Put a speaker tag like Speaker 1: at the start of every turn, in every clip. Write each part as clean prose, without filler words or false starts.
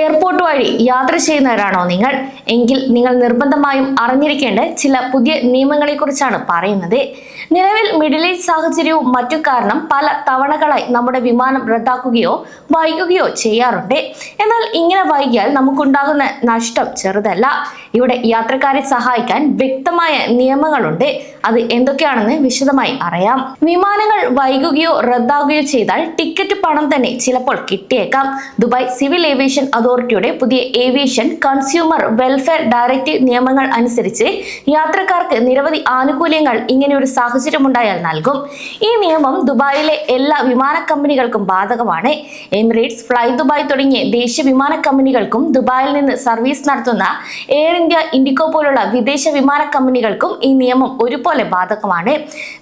Speaker 1: Airport വഴി യാത്ര ചെയ്യുന്നവരാണോ നിങ്ങൾ? എങ്കിൽ നിങ്ങൾ നിർബന്ധമായും അറിഞ്ഞിരിക്കേണ്ട ചില പുതിയ നിയമങ്ങളെക്കുറിച്ചാണ് പറയുന്നത്. നിലവിൽ മിഡിൽ ഈസ്റ്റ് സാഹചര്യവും മറ്റു കാരണം പല തവണകളായി നമ്മുടെ വിമാനം റദ്ദാക്കുകയോ വൈകുകയോ ചെയ്യാറുണ്ട്. എന്നാൽ ഇങ്ങനെ വൈകിയാൽ നമുക്കുണ്ടാകുന്ന നഷ്ടം ചെറുതല്ല. ഇവിടെ യാത്രക്കാരെ സഹായിക്കാൻ വ്യക്തമായ നിയമങ്ങളുണ്ട്. അത് എന്തൊക്കെയാണെന്ന് വിശദമായി അറിയാം. വിമാനങ്ങൾ വൈകുകയോ റദ്ദാകുകയോ ചെയ്താൽ ടിക്കറ്റ് പണം തന്നെ ചിലപ്പോൾ കിട്ടിയേക്കാം. ദുബായ് സിവിൽ ഏവിയേഷൻ അതോറിറ്റിയുടെ പുതിയ ഏവിയേഷൻ കൺസ്യൂമർ വെൽഫെയർ ഡയറക്റ്റീവ് നിയമങ്ങൾ അനുസരിച്ച് യാത്രക്കാർക്ക് നിരവധി ആനുകൂല്യങ്ങൾ ഇങ്ങനെ ഒരു സാഹചര്യമുണ്ടായാൽ നൽകും. ഈ നിയമം ദുബായിലെ എല്ലാ വിമാന കമ്പനികൾക്കും ബാധകമാണ്. എമിറേറ്റ്സ്, ഫ്ലൈ ദുബായ് തുടങ്ങിയ ദേശീയ വിമാന കമ്പനികൾക്കും ദുബായിൽ നിന്ന് സർവീസ് നടത്തുന്ന എയർ ഇന്ത്യ, ഇൻഡിഗോ പോലുള്ള വിദേശ വിമാന കമ്പനികൾക്കും ഈ നിയമം ഒരുപോലെ ബാധകമാണ്.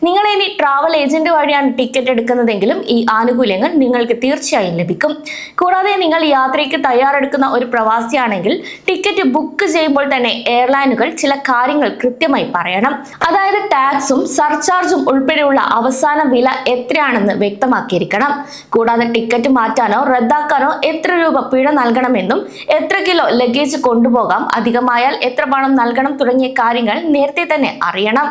Speaker 1: നിങ്ങൾ ഇനി ട്രാവൽ ഏജന്റ് വഴിയാണ് ടിക്കറ്റ് എടുക്കുന്നതെങ്കിലും ഈ ആനുകൂല്യങ്ങൾ നിങ്ങൾക്ക് തീർച്ചയായും ലഭിക്കും. കൂടാതെ നിങ്ങൾ യാത്രയ്ക്ക് തയ്യാറെടുക്കുന്ന ഒരു പ്രവാസിയാണെങ്കിൽ ടിക്കറ്റ് ബുക്ക് ചെയ്യുമ്പോൾ തന്നെ എയർലൈനുകൾ ചില കാര്യങ്ങൾ കൃത്യമായി പറയണം. അതായത് ടാക്സും സർചാർജും ഉൾപ്പെടെയുള്ള അവസാന വില എത്രയാണെന്ന് വ്യക്തമാക്കിയിരിക്കണം. കൂടാതെ ടിക്കറ്റ് മാറ്റാനോ റദ്ദാക്കാനോ എത്ര രൂപ പിഴ നൽകണമെന്നും എത്ര കിലോ ലഗേജ് കൊണ്ടുപോകാം, അധികമായാൽ എത്ര പണം നൽകണം തുടങ്ങിയ കാര്യങ്ങൾ നേരത്തെ തന്നെ അറിയണം.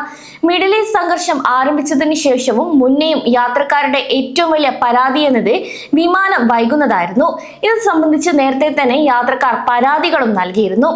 Speaker 1: മിഡിൽ ഈസ്റ്റ് സംഘർഷം ആരംഭിച്ചതിന് ശേഷവും മുന്നേയും യാത്രക്കാരുടെ ഏറ്റവും വലിയ പരാതി എന്നത് വിമാനം വൈകുന്നതായിരുന്നു. ഇത് സംബന്ധിച്ച് നേരത്തെ തന്നെ യാത്രക്കാർ പരാതികളും നൽകിയിരുന്നു.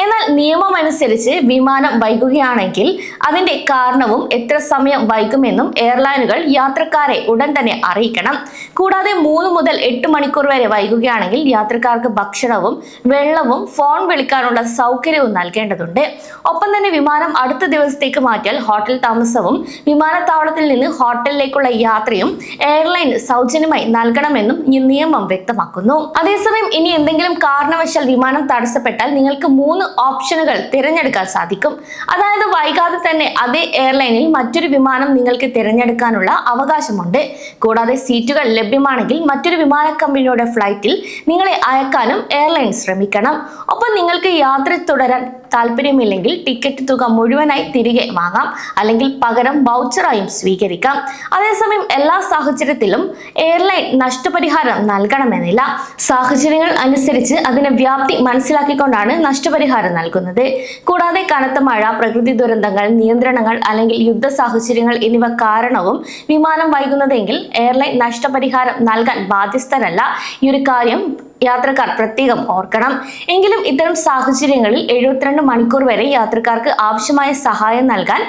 Speaker 1: എന്നാൽ നിയമം അനുസരിച്ച് വിമാനം വൈകുകയാണെങ്കിൽ അതിന്റെ കാരണവും എത്ര സമയം വൈകുമെന്നും എയർലൈനുകൾ യാത്രക്കാരെ ഉടൻ തന്നെ അറിയിക്കണം. കൂടാതെ 3 മുതൽ 8 മണിക്കൂർ വരെ വൈകുകയാണെങ്കിൽ യാത്രക്കാർക്ക് ഭക്ഷണവും വെള്ളവും ഫോൺ വിളിക്കാനുള്ള സൗകര്യവും നൽകേണ്ടതുണ്ട്. ഒപ്പം തന്നെ വിമാനം അടുത്ത ദിവസത്തേക്ക് മാറ്റിയാൽ ഹോട്ടൽ താമസവും വിമാനത്താവളത്തിൽ നിന്ന് ഹോട്ടലിലേക്കുള്ള യാത്രയും എയർലൈൻ സൗജന്യമായി നൽകണമെന്നും ഈ നിയമം വ്യക്തമാക്കുന്നു. അതേസമയം ഇനി എന്തെങ്കിലും കാരണവശാൽ വിമാനം തടസ്സപ്പെട്ടാൽ നിങ്ങൾക്ക് 3 ഓപ്ഷനുകൾ തിരഞ്ഞെടുക്കാൻ സാധിക്കും. അതായത് വൈകാതെ തന്നെ അതേ എയർലൈനിൽ മറ്റൊരു വിമാനം നിങ്ങൾക്ക് തിരഞ്ഞെടുക്കാനുള്ള അവകാശമുണ്ട്. കൂടാതെ സീറ്റുകൾ ലഭ്യമാണെങ്കിൽ മറ്റൊരു വിമാന കമ്പനിയുടെ ഫ്ലൈറ്റിൽ നിങ്ങളെ അയക്കാനും എയർലൈൻ ശ്രമിക്കണം. ഒപ്പം നിങ്ങൾക്ക് യാത്ര തുടരാൻ താല്പര്യമില്ലെങ്കിൽ ടിക്കറ്റ് തുക മുഴുവനായി തിരികെ വാങ്ങാം, അല്ലെങ്കിൽ പകരം വൗച്ചറായും സ്വീകരിക്കാം. അതേസമയം എല്ലാ സാഹചര്യത്തിലും എയർലൈൻ നഷ്ടപരിഹാരം നൽകണമെന്നില്ല. സാഹചര്യങ്ങൾ അനുസരിച്ച് അതിന്റെ വ്യാപ്തി മനസ്സിലാക്കിക്കൊണ്ടാണ് നഷ്ടപരിഹാരം നൽകുന്നത്. കൂടാതെ കനത്ത മഴ, പ്രകൃതി ദുരന്തങ്ങൾ, നിയന്ത്രണങ്ങൾ അല്ലെങ്കിൽ യുദ്ധ സാഹചര്യങ്ങൾ എന്നിവ കാരണവും വിമാനം വൈകുന്നതെങ്കിൽ എയർലൈൻ നഷ്ടപരിഹാരം നൽകാൻ ബാധ്യസ്ഥരല്ല. ഈ ഒരു കാര്യം യാത്രക്കാർ പ്രത്യേകം ഓർക്കണം. എങ്കിലും ഇത്തരം സാഹചര്യങ്ങളിൽ 72 മണിക്കൂർ വരെ യാത്രക്കാർക്ക് ആവശ്യമായ സഹായം നൽകാൻ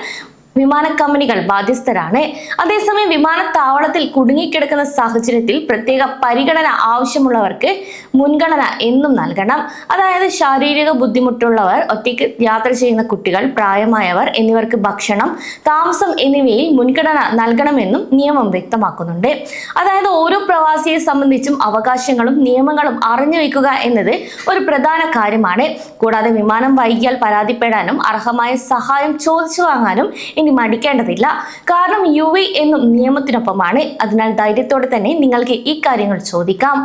Speaker 1: വിമാന കമ്പനികൾ ബാധ്യസ്ഥരാണ്. അതേസമയം വിമാനത്താവളത്തിൽ കുടുങ്ങിക്കിടക്കുന്ന സാഹചര്യത്തിൽ പ്രത്യേക പരിഗണന ആവശ്യമുള്ളവർക്ക് മുൻഗണന എന്നും നൽകണം. അതായത് ശാരീരിക ബുദ്ധിമുട്ടുള്ളവർ, ഒറ്റയ്ക്ക് യാത്ര ചെയ്യുന്ന കുട്ടികൾ, പ്രായമായവർ എന്നിവർക്ക് ഭക്ഷണം, താമസം എന്നിവയിൽ മുൻഗണന നൽകണമെന്നും നിയമം വ്യക്തമാക്കുന്നുണ്ട്. അതായത് ഓരോ പ്രവാസിയെ സംബന്ധിച്ചും അവകാശങ്ങളും നിയമങ്ങളും അറിഞ്ഞു വയ്ക്കുക എന്നത് ഒരു പ്രധാന കാര്യമാണ്. കൂടാതെ വിമാനം വൈകിയാൽ പരാതിപ്പെടാനും അർഹമായ സഹായം ചോദിച്ചു വാങ്ങാനും ഇനി മടിക്കേണ്ടതില്ല. കാരണം UAE എന്നും നിയമത്തിനൊപ്പമാണ്. അതിനാൽ ധൈര്യത്തോടെ തന്നെ നിങ്ങൾക്ക് ഈ കാര്യങ്ങൾ ചോദിക്കാം.